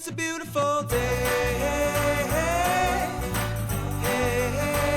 It's a beautiful day. Hey, hey, hey,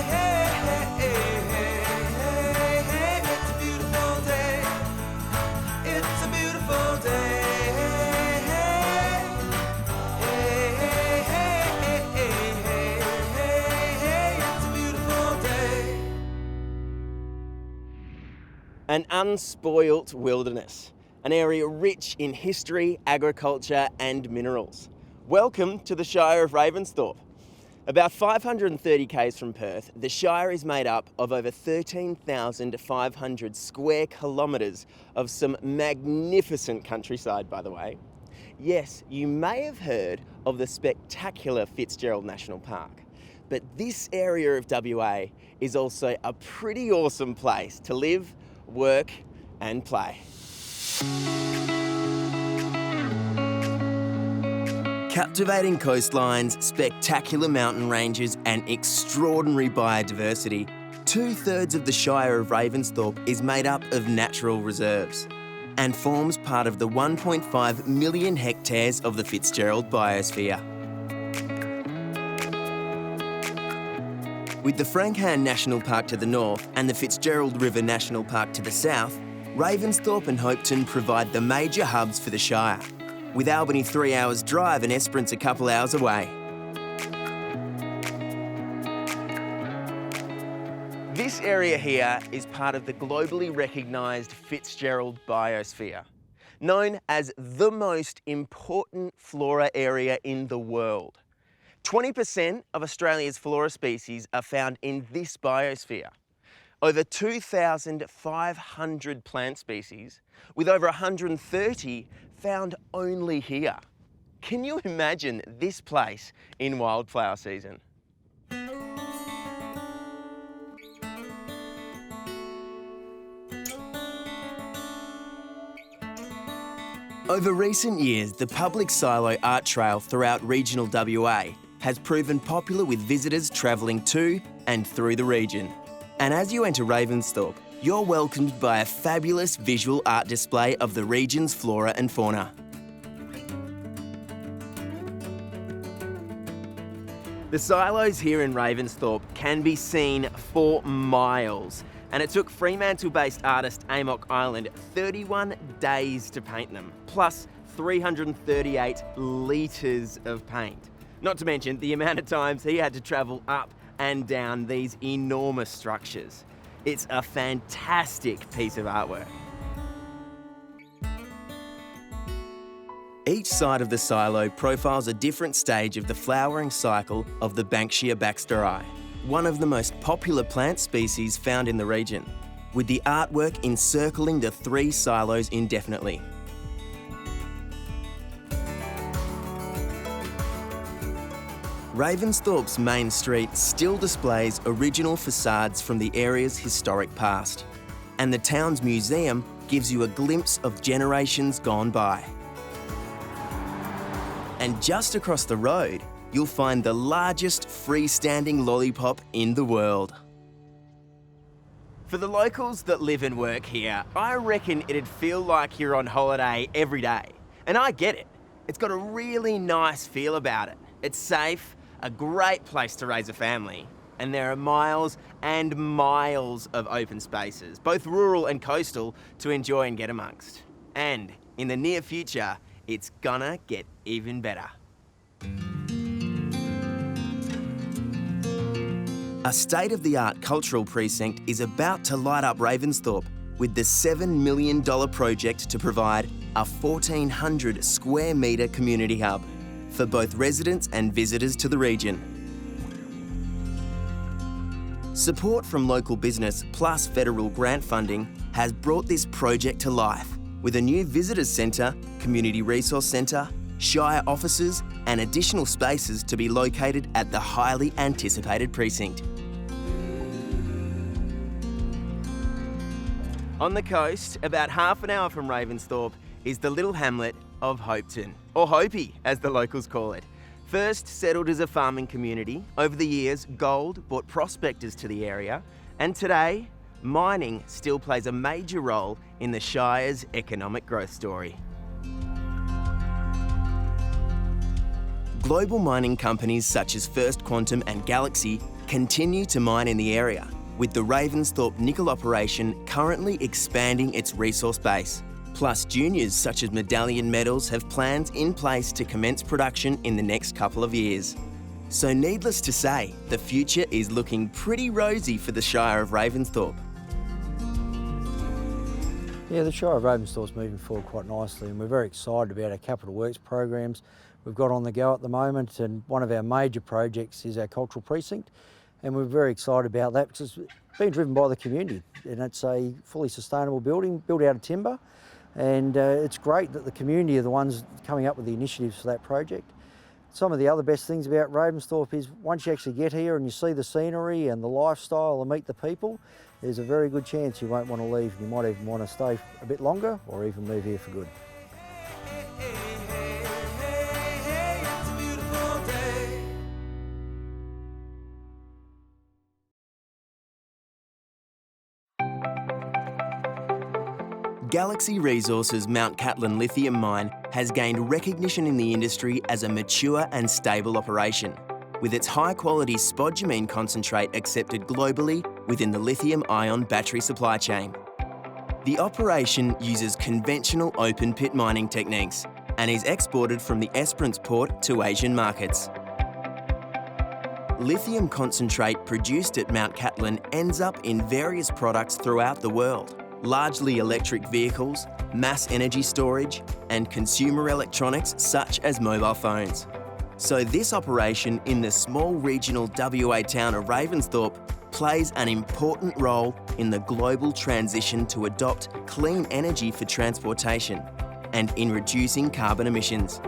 hey, hey, hey. It's a beautiful day. It's a beautiful day. Hey, hey, hey, hey, it's a beautiful day. An unspoilt wilderness, an area rich in history, agriculture and minerals. Welcome to the Shire of Ravensthorpe. About 530 k's from Perth, the Shire is made up of over 13,500 square kilometres of some magnificent countryside, by the way. Yes, you may have heard of the spectacular Fitzgerald National Park, but this area of WA is also a pretty awesome place to live, work and play. Captivating coastlines, spectacular mountain ranges and extraordinary biodiversity, 2/3 of the Shire of Ravensthorpe is made up of natural reserves and forms part of the 1.5 million hectares of the Fitzgerald biosphere. With the Frankham National Park to the north and the Fitzgerald River National Park to the south, Ravensthorpe and Hopeton provide the major hubs for the Shire, with Albany 3 hours drive and Esperance a couple hours away. This area here is part of the globally recognised Fitzgerald biosphere, known as the most important flora area in the world. 20% of Australia's flora species are found in this biosphere. Over 2,500 plant species, with over 130 found only here. Can you imagine this place in wildflower season? Over recent years, the public silo art trail throughout regional WA has proven popular with visitors travelling to and through the region. And as you enter Ravensthorpe, you're welcomed by a fabulous visual art display of the region's flora and fauna. The silos here in Ravensthorpe can be seen for miles, and it took Fremantle-based artist Amok Island 31 days to paint them, plus 338 litres of paint. Not to mention the amount of times he had to travel up and down these enormous structures. It's a fantastic piece of artwork. Each side of the silo profiles a different stage of the flowering cycle of the Banksia baxteri, one of the most popular plant species found in the region, with the artwork encircling the 3 silos indefinitely. Ravensthorpe's main street still displays original facades from the area's historic past, and the town's museum gives you a glimpse of generations gone by. And just across the road, you'll find the largest freestanding lollipop in the world. For the locals that live and work here, I reckon it'd feel like you're on holiday every day. And I get it. It's got a really nice feel about it. It's safe, a great place to raise a family, and there are miles and miles of open spaces, both rural and coastal, to enjoy and get amongst. And in the near future, it's gonna get even better. A state-of-the-art cultural precinct is about to light up Ravensthorpe with the $7 million project to provide a 1,400 square metre community hub for both residents and visitors to the region. Support from local business plus federal grant funding has brought this project to life with a new visitors centre, community resource centre, Shire offices and additional spaces to be located at the highly anticipated precinct. On the coast, about half an hour from Ravensthorpe, is the little hamlet of Hopeton, or Hopi as the locals call it. First settled as a farming community, over the years gold brought prospectors to the area, and today mining still plays a major role in the Shire's economic growth story. Global mining companies such as First Quantum and Galaxy continue to mine in the area, with the Ravensthorpe nickel operation currently expanding its resource base. Plus, juniors such as Medallion Metals have plans in place to commence production in the next couple of years. So needless to say, the future is looking pretty rosy for the Shire of Ravensthorpe. Yeah, the Shire of Ravensthorpe's moving forward quite nicely, and we're very excited about our capital works programs we've got on the go at the moment, and one of our major projects is our cultural precinct, and we're very excited about that because it's being driven by the community, and it's a fully sustainable building built out of timber, and it's great that the community are the ones coming up with the initiatives for that project. Some of the other best things about Ravensthorpe is once you actually get here and you see the scenery and the lifestyle and meet the people, there's a very good chance you won't want to leave. You might even want to stay a bit longer or even move here for good. It's a beautiful day. Galaxy Resources' Mount Cattlin lithium mine has gained recognition in the industry as a mature and stable operation, with its high-quality spodumene concentrate accepted globally within the lithium-ion battery supply chain. The operation uses conventional open-pit mining techniques and is exported from the Esperance port to Asian markets. Lithium concentrate produced at Mount Cattlin ends up in various products throughout the world, largely electric vehicles, mass energy storage, and consumer electronics such as mobile phones. So this operation in the small regional WA town of Ravensthorpe plays an important role in the global transition to adopt clean energy for transportation and in reducing carbon emissions.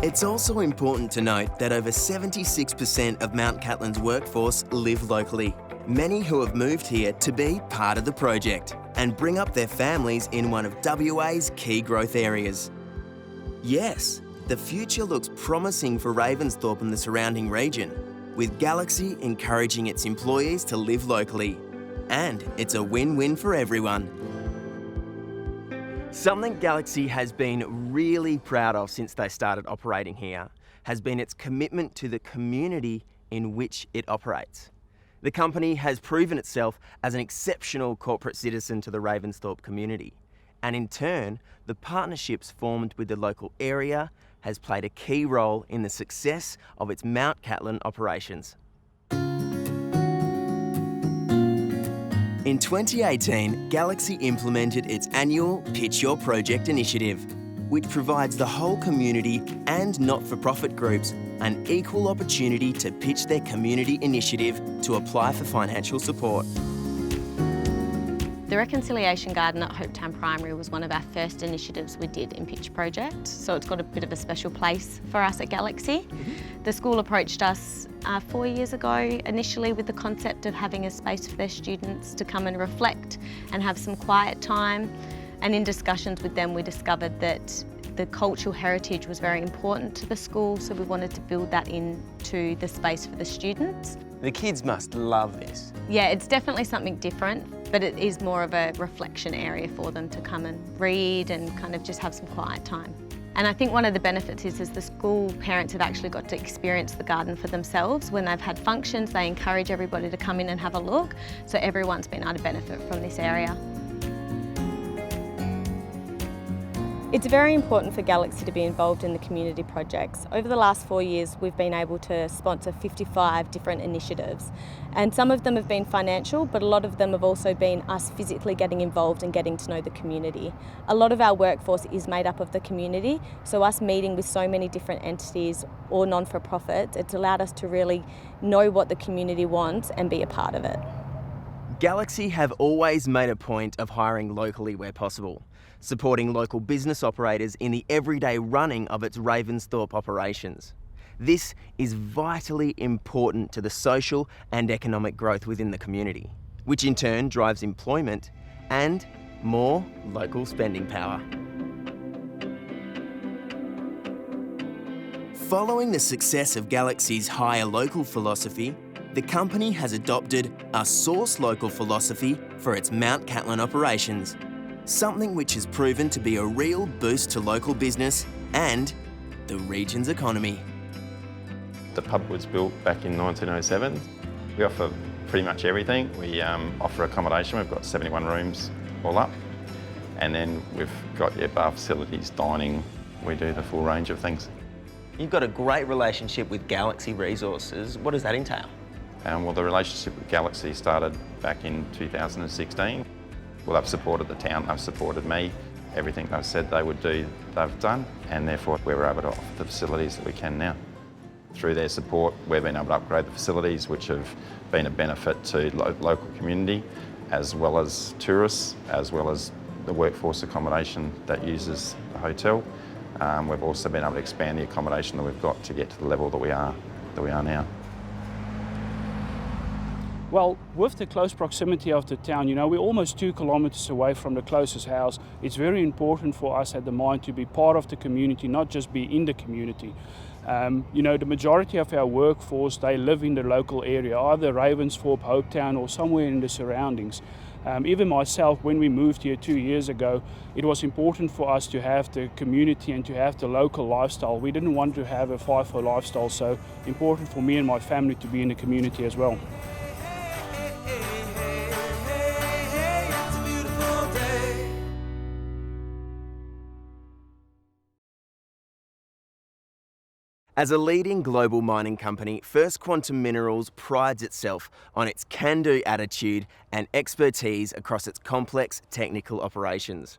It's also important to note that over 76% of Mount Cattlin's workforce live locally, many who have moved here to be part of the project and bring up their families in one of WA's key growth areas. Yes, the future looks promising for Ravensthorpe and the surrounding region, with Galaxy encouraging its employees to live locally. And it's a win-win for everyone. Something Galaxy has been really proud of since they started operating here has been its commitment to the community in which it operates. The company has proven itself as an exceptional corporate citizen to the Ravensthorpe community, and in turn, the partnerships formed with the local area has played a key role in the success of its Mount Cattlin operations. In 2018, Galaxy implemented its annual Pitch Your Project initiative, which provides the whole community and not-for-profit groups an equal opportunity to pitch their community initiative to apply for financial support. The Reconciliation Garden at Hopetown Primary was one of our first initiatives we did in Pitch Project, so it's got a bit of a special place for us at Galaxy. The school approached us 4 years ago, initially with the concept of having a space for their students to come and reflect and have some quiet time. And in discussions with them, we discovered that the cultural heritage was very important to the school, so we wanted to build that into the space for the students. The kids must love this. Yeah, it's definitely something different, but it is more of a reflection area for them to come and read and kind of just have some quiet time. And I think one of the benefits is the school parents have actually got to experience the garden for themselves. When they've had functions, they encourage everybody to come in and have a look, so everyone's been able to benefit from this area. It's very important for Galaxy to be involved in the community projects. Over the last 4 years, we've been able to sponsor 55 different initiatives. And some of them have been financial, but a lot of them have also been us physically getting involved and getting to know the community. A lot of our workforce is made up of the community, so us meeting with so many different entities or non-for-profits, it's allowed us to really know what the community wants and be a part of it. Galaxy have always made a point of hiring locally where possible, supporting local business operators in the everyday running of its Ravensthorpe operations. This is vitally important to the social and economic growth within the community, which in turn drives employment and more local spending power. Following the success of Galaxy's hire local philosophy, the company has adopted a source local philosophy for its Mount Cattlin operations, something which has proven to be a real boost to local business and the region's economy. The pub was built back in 1907. We offer pretty much everything. We offer accommodation. We've got 71 rooms all up. And then we've got bar facilities, dining. We do the full range of things. You've got a great relationship with Galaxy Resources. What does that entail? Well, the relationship with Galaxy started back in 2016. Well, they've supported the town, they've supported me. Everything they've said they would do, they've done, and therefore we're able to offer the facilities that we can now. Through their support, we've been able to upgrade the facilities, which have been a benefit to local community, as well as tourists, as well as the workforce accommodation that uses the hotel. We've also been able to expand the accommodation that we've got to get to the level that we are now. Well, with the close proximity of the town, we're almost 2 kilometres away from the closest house. It's very important for us at the mine to be part of the community, not just be in the community. The majority of our workforce, they live in the local area, either Ravensthorpe, Hopetown, or somewhere in the surroundings. Even myself, when we moved here 2 years ago, it was important for us to have the community and to have the local lifestyle. We didn't want to have a FIFO lifestyle, so important for me and my family to be in the community as well. It's a beautiful day. As a leading global mining company, First Quantum Minerals prides itself on its can-do attitude and expertise across its complex technical operations.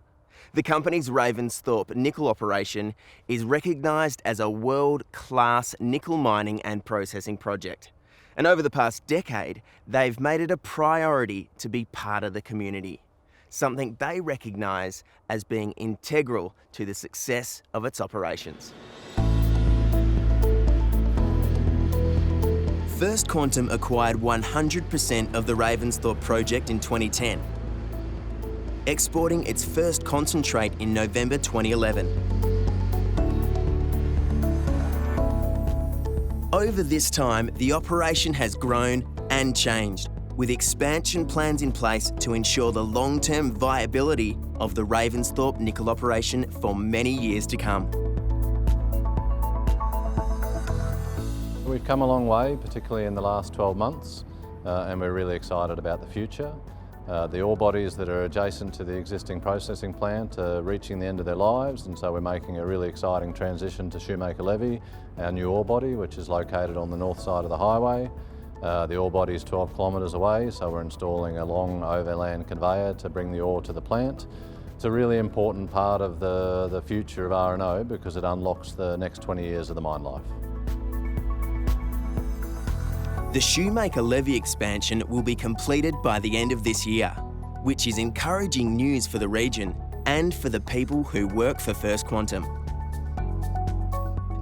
The company's Ravensthorpe nickel operation is recognised as a world-class nickel mining and processing project. And over the past decade, they've made it a priority to be part of the community, something they recognise as being integral to the success of its operations. First Quantum acquired 100% of the Ravensthorpe project in 2010, exporting its first concentrate in November 2011. Over this time, the operation has grown and changed, with expansion plans in place to ensure the long-term viability of the Ravensthorpe nickel operation for many years to come. We've come a long way, particularly in the last 12 months, and we're really excited about the future. The ore bodies that are adjacent to the existing processing plant are reaching the end of their lives, and so we're making a really exciting transition to Shoemaker Levee, our new ore body, which is located on the north side of the highway. The ore body is 12 kilometres away, so we're installing a long overland conveyor to bring the ore to the plant. It's a really important part of the future of R&O because it unlocks the next 20 years of the mine life. The Shoemaker Levee expansion will be completed by the end of this year, which is encouraging news for the region and for the people who work for First Quantum.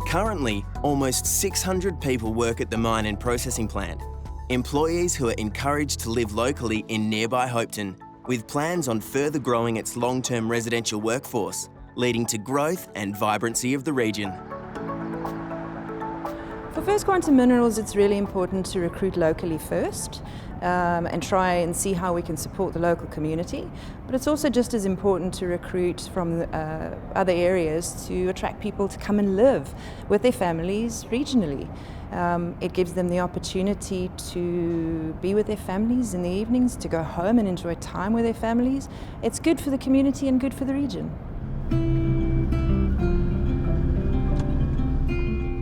Currently, almost 600 people work at the mine and processing plant, employees who are encouraged to live locally in nearby Hopetoun, with plans on further growing its long-term residential workforce, leading to growth and vibrancy of the region. For First Quantum Minerals, it's really important to recruit locally first and try and see how we can support the local community. But it's also just as important to recruit from other areas to attract people to come and live with their families regionally. It gives them the opportunity to be with their families in the evenings, to go home and enjoy time with their families. It's good for the community and good for the region.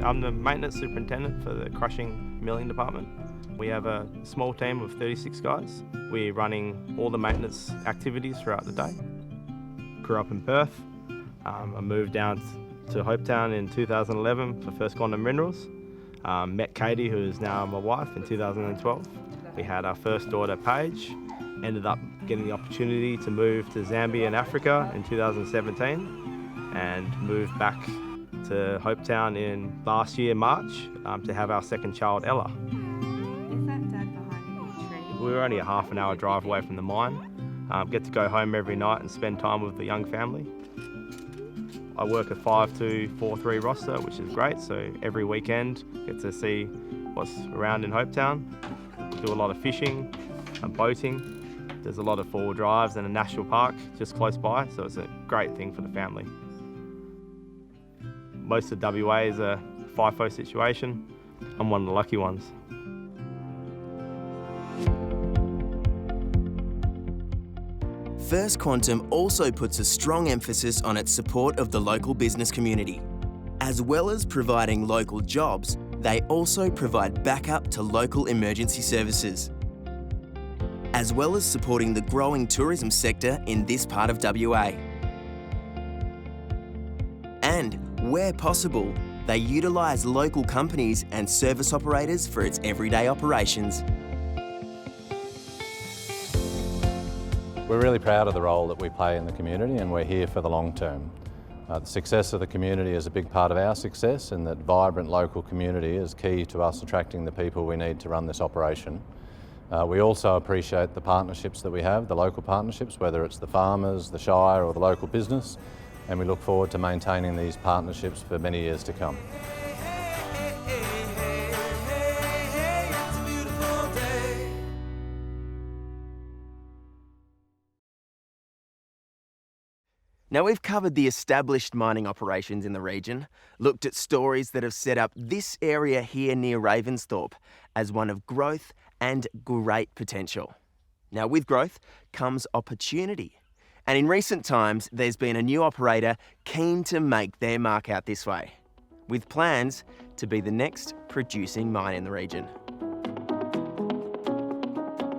I'm the maintenance superintendent for the crushing milling department. We have a small team of 36 guys. We're running all the maintenance activities throughout the day. Grew up in Perth. I moved down to Hopetown in 2011 for First Quantum Minerals. Met Katie, who is now my wife, in 2012. We had our first daughter, Paige. Ended up getting the opportunity to move to Zambia in Africa in 2017 and moved back to Hopetown in last year, March, to have our second child, Ella. Is that Dad behind the tree? We were only a half an hour drive away from the mine. Get to go home every night and spend time with the young family. I work a 5-2-4-3 roster, which is great, so every weekend get to see what's around in Hopetown. Do a lot of fishing and boating. There's a lot of four-wheel drives and a national park just close by, so it's a great thing for the family. Most of WA is a FIFO situation. I'm one of the lucky ones. First Quantum also puts a strong emphasis on its support of the local business community. As well as providing local jobs, they also provide backup to local emergency services, as well as supporting the growing tourism sector in this part of WA. And, where possible, they utilise local companies and service operators for its everyday operations. We're really proud of the role that we play in the community, and we're here for the long term. The success of the community is a big part of our success, and that vibrant local community is key to us attracting the people we need to run this operation. We also appreciate the partnerships that we have, the local partnerships, whether it's the farmers, the Shire or the local business, and we look forward to maintaining these partnerships for many years to come. Now, we've covered the established mining operations in the region, looked at stories that have set up this area here near Ravensthorpe as one of growth and great potential. Now, with growth comes opportunity. And in recent times, there's been a new operator keen to make their mark out this way, with plans to be the next producing mine in the region.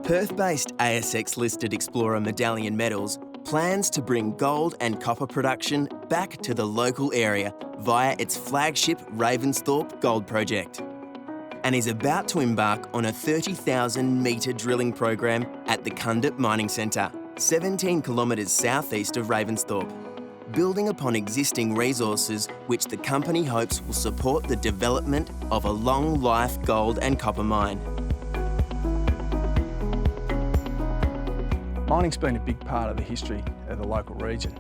Perth-based ASX-listed explorer Medallion Metals plans to bring gold and copper production back to the local area via its flagship Ravensthorpe Gold Project, and is about to embark on a 30,000 metre drilling program at the Cundup Mining Centre, 17 kilometres southeast of Ravensthorpe, building upon existing resources which the company hopes will support the development of a long-life gold and copper mine. Mining's been a big part of the history of the local region.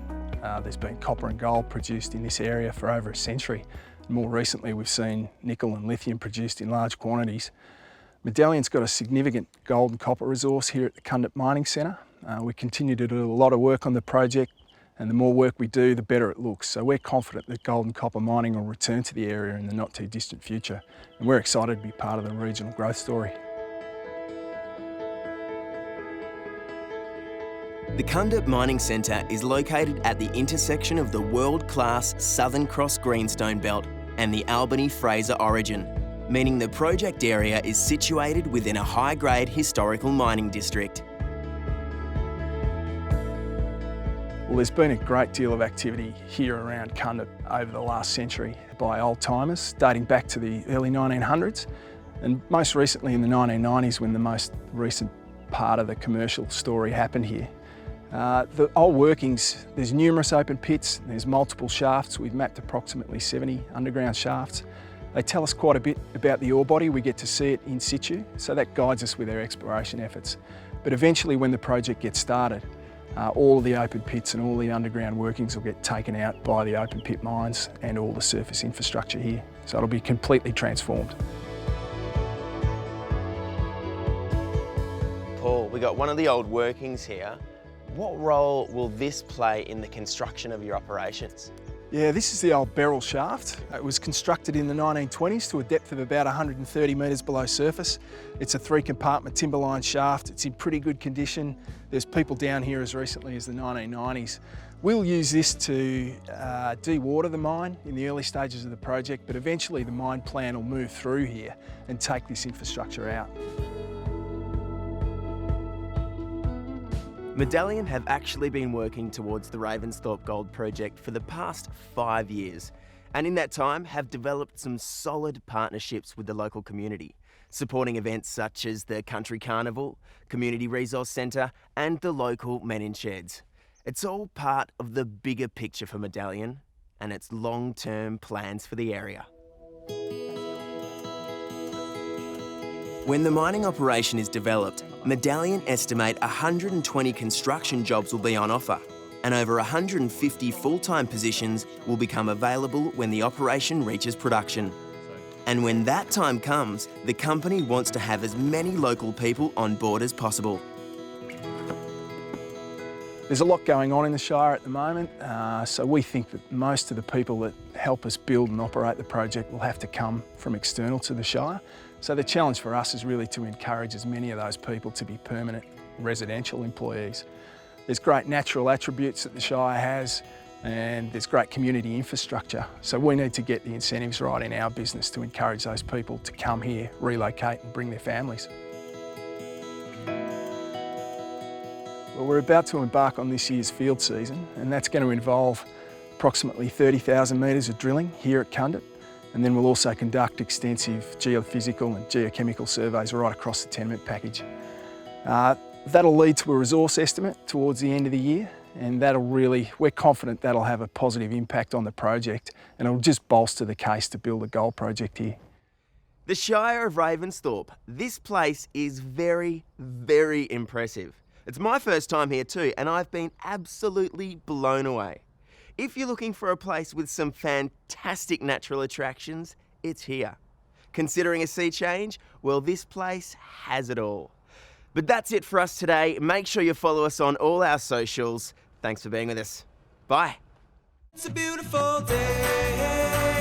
There's been copper and gold produced in this area for over a century. More recently, we've seen nickel and lithium produced in large quantities. Medallion's got a significant gold and copper resource here at the Cundup Mining Centre. We continue to do a lot of work on the project, and the more work we do, the better it looks. So we're confident that gold and copper mining will return to the area in the not too distant future, and we're excited to be part of the regional growth story. The Cundup Mining Centre is located at the intersection of the world-class Southern Cross Greenstone Belt and the Albany-Fraser Origin, meaning the project area is situated within a high-grade historical mining district. Well, there's been a great deal of activity here around Cundup over the last century by old-timers, dating back to the early 1900s, and most recently in the 1990s when the most recent part of the commercial story happened here. The old workings, there's numerous open pits, there's multiple shafts. We've mapped approximately 70 underground shafts. They tell us quite a bit about the ore body. We get to see it in situ, so that guides us with our exploration efforts. But eventually when the project gets started, all of the open pits and all the underground workings will get taken out by the open pit mines and all the surface infrastructure here. So it'll be completely transformed. Paul, we got one of the old workings here. What role will this play in the construction of your operations? Yeah, this is the old Beryl shaft. It was constructed in the 1920s to a depth of about 130 metres below surface. It's a 3-compartment timberline shaft. It's in pretty good condition. There's people down here as recently as the 1990s. We'll use this to de-water the mine in the early stages of the project, but eventually the mine plan will move through here and take this infrastructure out. Medallion have actually been working towards the Ravensthorpe Gold Project for the past 5 years, and in that time have developed some solid partnerships with the local community, supporting events such as the Country Carnival, Community Resource Centre and the local Men in Sheds. It's all part of the bigger picture for Medallion and its long-term plans for the area. When the mining operation is developed, Medallion estimate 120 construction jobs will be on offer, and over 150 full-time positions will become available when the operation reaches production. And when that time comes, the company wants to have as many local people on board as possible. There's a lot going on in the Shire at the moment, so we think that most of the people that help us build and operate the project will have to come from external to the Shire. So the challenge for us is really to encourage as many of those people to be permanent residential employees. There's great natural attributes that the Shire has, and there's great community infrastructure. So we need to get the incentives right in our business to encourage those people to come here, relocate and bring their families. Well, we're about to embark on this year's field season, and that's going to involve approximately 30,000 metres of drilling here at Cundit, and then we'll also conduct extensive geophysical and geochemical surveys right across the tenement package. That'll lead to a resource estimate towards the end of the year, and we're confident that'll have a positive impact on the project, and it'll just bolster the case to build a gold project here. The Shire of Ravensthorpe. This place is very, very impressive. It's my first time here too, and I've been absolutely blown away. If you're looking for a place with some fantastic natural attractions, it's here. Considering a sea change? Well, this place has it all. But that's it for us today. Make sure you follow us on all our socials. Thanks for being with us. Bye. It's a beautiful day.